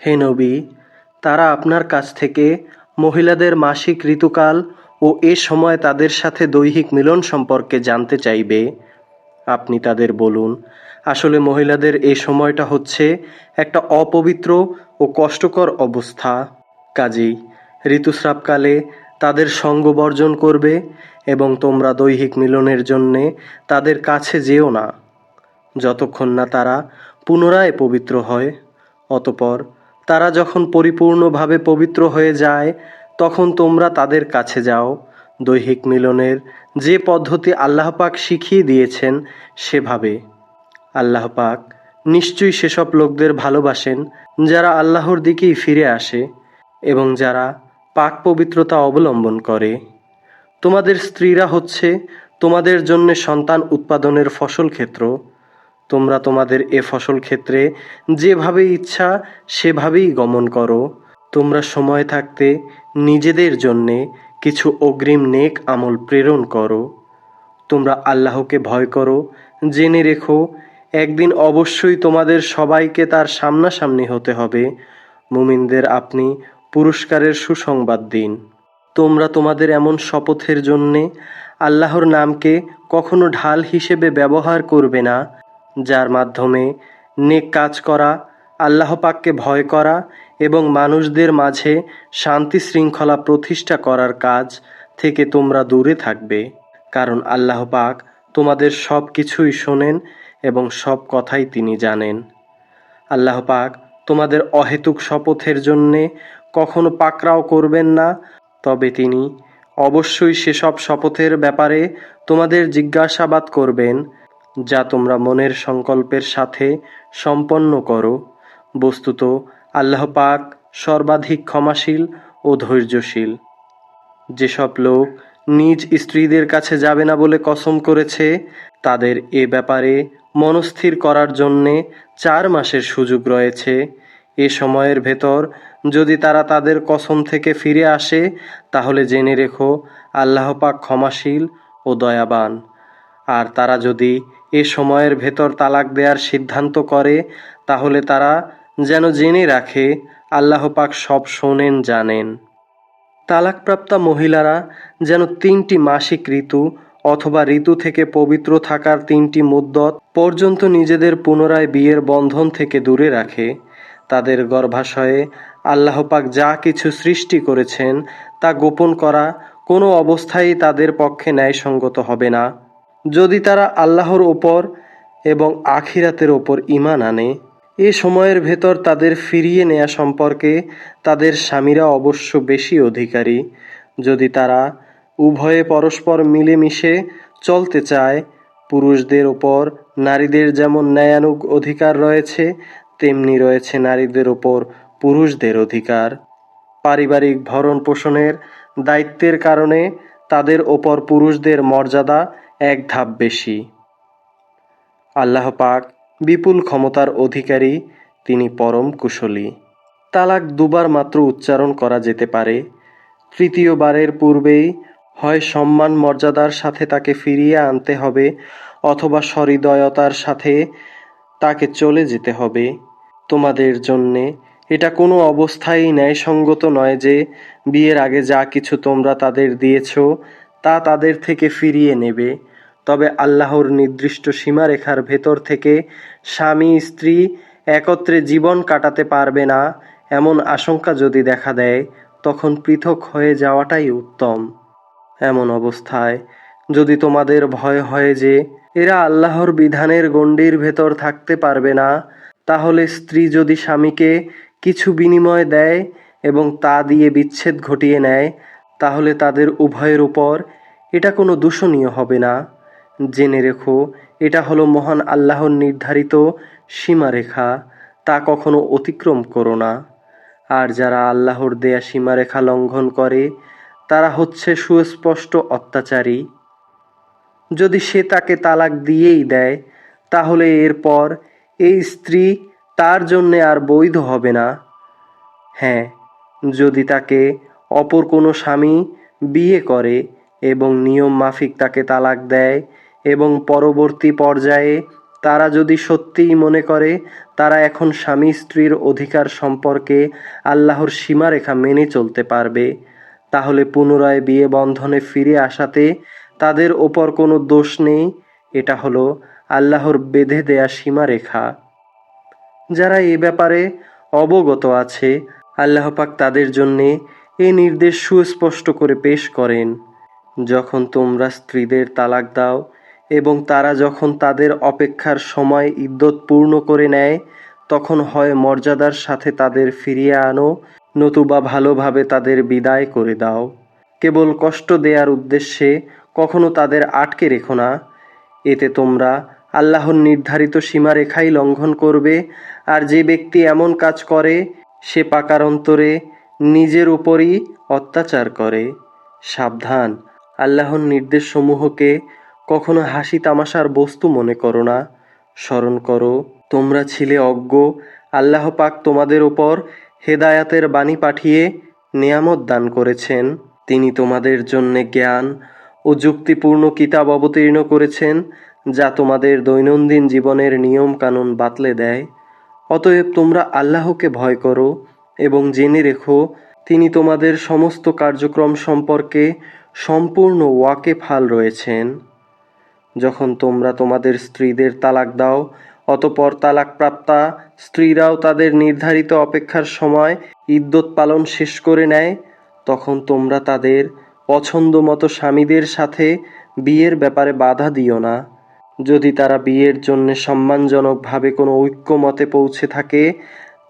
হে নবী, তারা আপনার কাছ থেকে মহিলাদের মাসিক ঋতুকাল ও এ সময় তাদের সাথে দৈহিক মিলন সম্পর্কে জানতে চাইবে। আপনি তাদের বলুন, আসলে মহিলাদের এ সময়টা হচ্ছে একটা অপবিত্র ও কষ্টকর অবস্থা। কাজেই ঋতুস্রাবকালে তাদের সঙ্গ বর্জন করবে এবং তোমরা দৈহিক মিলনের জন্যে তাদের কাছে যেও না যতক্ষণ না তারা পুনরায় পবিত্র হয়। অতঃপর তারা যখন পরিপূর্ণভাবে পবিত্র হয়ে যায় তখন তোমরা তাদের কাছে যাও দৈহিক মিলনের যে পদ্ধতি আল্লাহ পাক শিখিয়ে দিয়েছেন সেভাবে। আল্লাহ পাক নিশ্চয়ই সেসব লোকদের ভালোবাসেন যারা আল্লাহর দিকেই ফিরে আসে এবং যারা পাক পবিত্রতা অবলম্বন করে। তোমাদের স্ত্রীরা হচ্ছে তোমাদের জন্য সন্তান উৎপাদনের ফসল ক্ষেত্র। তোমরা তোমাদের এ ফসল ক্ষেত্রে যেভাবে ইচ্ছা সেভাবেই গমন করো। তোমরা সময় থাকতে নিজেদের জন্যে কিছু অগ্রিম নেক আমল প্রেরণ করো। তোমরা আল্লাহকে ভয় করো, জেনে রেখো একদিন অবশ্যই তোমাদের সবাইকে তার সামনাসামনি হতে হবে। মুমিনদের আপনি পুরস্কারের সুসংবাদ দিন। তোমরা তোমাদের এমন শপথের জন্যে আল্লাহর নামকে কখনো ঢাল হিসেবে ব্যবহার করবে না যার মাধ্যমে নেক কাজ করা, আল্লাহ পাককে ভয় করা এবং মানুষদের মাঝে শান্তি শৃঙ্খলা প্রতিষ্ঠা করার কাজ থেকে তোমরা দূরে থাকবে, কারণ আল্লাহ পাক তোমাদের সব কিছুই শোনেন এবং সব কথাই তিনি জানেন। আল্লাহ পাক তোমাদের অহেতুক শপথের জন্যে কখনো পাকড়াও করবেন না, তবে তিনি অবশ্যই সেসব শপথের ব্যাপারে তোমাদের জিজ্ঞাসাবাদ করবেন যা তোমরা মনের সংকল্পের সাথে সম্পন্ন করো। বস্তুত আল্লাহ পাক সর্বাধিক ক্ষমাশীল ও ধৈর্যশীল। যেসব লোক নিজ স্ত্রীদের কাছে যাবে না বলে কসম করেছে তাদের এ ব্যাপারে মনস্থির করার জন্যে 4 মাসের সুযোগ রয়েছে। এ সময়ের ভেতর যদি তারা তাদের কসম থেকে ফিরে আসে তাহলে জেনে রেখো আল্লাহ পাক ক্ষমাশীল ও দয়াবান। আর তারা যদি এ সময়ের ভেতর তালাক দেওয়ার সিদ্ধান্ত করে তাহলে তারা যেন জেনে রাখে আল্লাহ পাক সব শোনেন, জানেন। তালাকপ্রাপ্তা মহিলারা যেন 3টি মাসিক ঋতু অথবা ঋতু থেকে পবিত্র থাকার 3টি মুদ্দত পর্যন্ত নিজেদের পুনরায় বিয়ের বন্ধন থেকে দূরে রাখে। তাদের গর্ভাশয়ে আল্লাহ পাক যা কিছু সৃষ্টি করেছেন তা গোপন করা কোনো অবস্থায় তাদের পক্ষে ন্যায়সঙ্গত হবে না। যদি তারা আল্লাহর ওপর এবং আখিরাতের ওপর ঈমান আনে, এ সময়ের ভেতর তাদের ফিরিয়ে নেয়া সম্পর্কে তাদের স্বামীরা অবশ্য বেশি অধিকারী। যদি তারা উভয়ে পরস্পর মিলেমিশে চলতে চায়, পুরুষদের ওপর নারীদের যেমন ন্যায়ানুগ অধিকার রয়েছে তেমনি রয়েছে নারীদের ওপর পুরুষদের অধিকার। পারিবারিক ভরণ পোষণের দায়িত্বের কারণে তাদের ওপর পুরুষদের মর্যাদা 1 ধাপ বেশি। আল্লাহ পাক বিপুল ক্ষমতার অধিকারী, তিনি পরম কুশলী। তালাক 2 বার মাত্র উচ্চারণ করা যেতে পারে। 3য় বারের পূর্বেই হয় সম্মান মর্যাদার সাথে তাকে ফিরিয়ে আনতে হবে অথবা সহৃদয়তার সাথে তাকে চলে যেতে হবে। তোমাদের জন্যে এটা কোনো অবস্থায় ন্যায়সঙ্গত নয় যে বিয়ের আগে যা কিছু তোমরা তাদের দিয়েছ তা তাদের থেকে ফিরিয়ে নেবে। তবে আল্লাহর নির্দিষ্ট সীমারেখার ভেতর থেকে স্বামী স্ত্রী একত্রে জীবন কাটাতে পারবে না এমন আশঙ্কা যদি দেখা দেয় তখন পৃথক হয়ে যাওয়াটাই উত্তম। এমন অবস্থায় যদি তোমাদের ভয় হয় যে এরা আল্লাহর বিধানের গণ্ডির ভেতর থাকতে পারবে না, তাহলে স্ত্রী যদি স্বামীকে কিছু বিনিময় দেয় এবং তা দিয়ে বিচ্ছেদ ঘটিয়ে নেয় তাহলে তাদের উভয়ের উপর এটা কোনো দূষণীয় হবে না। জেনে রেখো এটা হলো মহান আল্লাহর নির্ধারিত সীমারেখা, তা কখনো অতিক্রম করো না। আর যারা আল্লাহর দেয়া সীমারেখা লঙ্ঘন করে তারা হচ্ছে সুস্পষ্ট অত্যাচারী। যদি সে তাকে তালাক দিয়েই দেয় তাহলে এরপর এই স্ত্রী তার জন্যে আর বৈধ হবে না। হ্যাঁ, যদি তাকে অপর কোনো স্বামী বিয়ে করে এবং নিয়ম মাফিক তাকে তালাক দেয় এবং পরবর্তী পর্যায়ে তারা যদি সত্যিই মনে করে তারা এখন স্বামী স্ত্রীর অধিকার সম্পর্কে আল্লাহর সীমারেখা মেনে চলতে পারবে, তাহলে পুনরায় বিয়ে বন্ধনে ফিরে আসাতে তাদের ওপর কোনো দোষ নেই। এটা হলো আল্লাহর বেঁধে দেয়া সীমারেখা। যারা এ ব্যাপারে অবগত আছে, আল্লাহ পাক তাদের জন্যে এই নির্দেশ সুস্পষ্ট করে পেশ করেন, যখন তোমরা স্ত্রীদের তালাক দাও এবং তারা যখন তাদের অপেক্ষার সময় ইদ্যত পূর্ণ করে নেয়, তখন হয় মর্যাদার সাথে তাদের ফিরিয়ে আনো, নতুবা ভালোভাবে তাদের বিদায় করে দাও। কেবল কষ্ট দেওয়ার উদ্দেশ্যে কখনো তাদের আটকে রেখো না। এতে তোমরা আল্লাহর নির্ধারিত সীমারেখাই লঙ্ঘন করবে। আর যে ব্যক্তি এমন কাজ করে সে পাকার অন্তরে নিজের উপরই অত্যাচার করে। সাবধান, আল্লাহর নির্দেশসমূহকে কখনো হাসি তামাশার বস্তু মনে করো না। স্মরণ করো, তোমরা ছিলে অজ্ঞ। আল্লাহ পাক তোমাদের ওপর হেদায়াতের বাণী পাঠিয়ে নেয়ামত দান করেছেন। তিনি তোমাদের জন্যে জ্ঞান ও যুক্তিপূর্ণ কিতাব অবতীর্ণ করেছেন, যা তোমাদের দৈনন্দিন জীবনের নিয়ম কানুন বাতলে দেয়। অতএব তোমরা আল্লাহকে ভয় করো এবং জেনে রেখো, তিনি তোমাদের সমস্ত কার্যক্রম সম্পর্কে সম্পূর্ণ ওয়াকেফাল রয়েছেন। যখন তোমরা তোমাদের স্ত্রীদের তালাক দাও, অতঃপর তালাকপ্রাপ্তা স্ত্রীরাও তাদের নির্ধারিত অপেক্ষার সময় ইদ্যত পালন শেষ করে নেয়, তখন তোমরা তাদের পছন্দ মতো স্বামীদের সাথে বিয়ের ব্যাপারে বাধা দিও না। যদি তারা বিয়ের জন্য সম্মানজনকভাবে কোনো ঐক্যমতে পৌঁছে থাকে,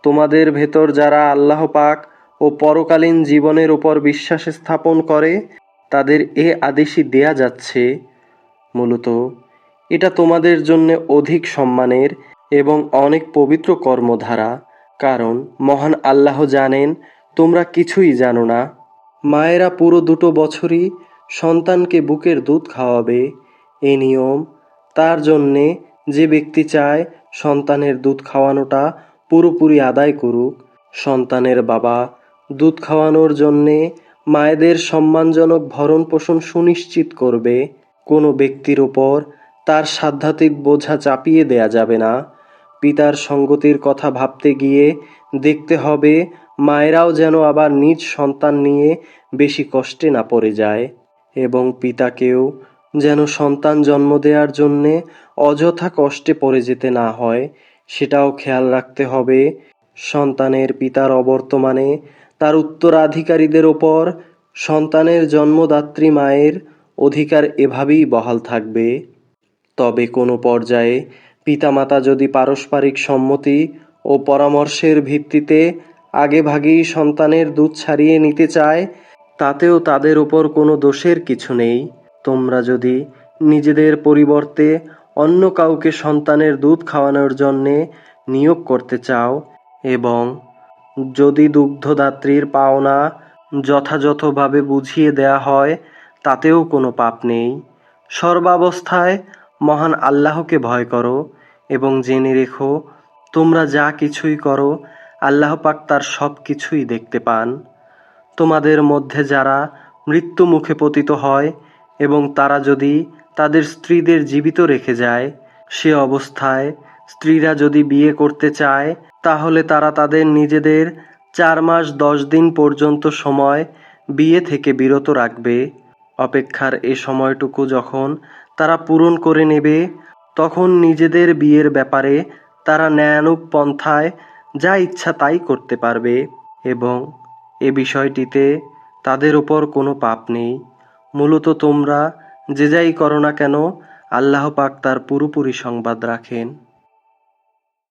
তোমাদের ভেতর যারা আল্লাহ পাক ও পরকালীন জীবনের উপর বিশ্বাস স্থাপন করে, তাদের এ আদেশই দেয়া যাচ্ছে। মূলত এটা তোমাদের জন্য অধিক সম্মানের এবং অনেক পবিত্র কর্মধারা, কারণ মহান আল্লাহ জানেন তোমরা কিছুই জানো না। মায়েরা পুরো 2 বছরই সন্তানকে বুকের দুধ খাওয়াবে। এই নিয়ম তার জন্যে যে ব্যক্তি চায় সন্তানের দুধ খাওয়ানোটা পুরোপুরি আদায় করুক। সন্তানের বাবা দুধ খাওয়ানোর জন্যে মায়েদের সম্মানজনক ভরণ পোষণ সুনিশ্চিত করবে। কোনো ব্যক্তির ওপর তার সাধ্যাতীত বোঝা চাপিয়ে দেয়া যাবে না। পিতার সঙ্গতির কথা ভাবতে গিয়ে দেখতে হবে মায়েরাও যেন আবার নিজ সন্তান নিয়ে বেশি কষ্টে না পড়ে যায়, এবং পিতাকেও যেন সন্তান জন্ম দেওয়ার জন্যে অযথা কষ্টে পড়ে যেতে না হয়, সেটাও খেয়াল রাখতে হবে। সন্তানের পিতার অবর্তমানে তার উত্তরাধিকারীদের ওপর সন্তানের জন্মদাত্রী মায়ের অধিকার এভাবেই বহাল থাকবে। তবে কোনো পর্যায়ে পিতামাতা যদি পারস্পরিক সম্মতি ও পরামর্শের ভিত্তিতে আগেভাগেই সন্তানের দুধ ছাড়িয়ে নিতে চায়, তাতেও তাদের ওপর কোনো দোষের কিছু নেই। তোমরা যদি নিজেদের পরিবর্তে অন্য কাউকে সন্তানের দুধ খাওয়ানোর জন্যে নিয়োগ করতে চাও এবং যদি দুগ্ধদাত্রীর পাওনা যথাযথভাবে বুঝিয়ে দেয়া হয়, তাতেও কোনো পাপ নেই। সর্বাবস্থায় মহান আল্লাহকে ভয় করো এবং জেনে রেখো, তোমরা যা কিছুই করো আল্লাহ পাক তার সব কিছুই দেখতে পান। তোমাদের মধ্যে যারা মৃত্যু মুখে পতিত হয় এবং তারা যদি তাদের স্ত্রীদের জীবিত রেখে যায়, সে অবস্থায় স্ত্রীরা যদি বিয়ে করতে চায়, তাহলে তারা তাদের নিজেদের 4 মাস 10 দিন পর্যন্ত সময় বিয়ে থেকে বিরত রাখবে। অপেক্ষার এ সময়টুকু যখন তারা পূরণ করে নেবে, তখন নিজেদের বিয়ের ব্যাপারে তারা ন্যায়ানুগ পন্থায় যা ইচ্ছা তাই করতে পারবে এবং এ বিষয়টিতে তাদের ওপর কোনো পাপ নেই। মূলত তোমরা যে যাই করো না কেন, আল্লাহ পাক তার পুরোপুরি সংবাদ রাখেন।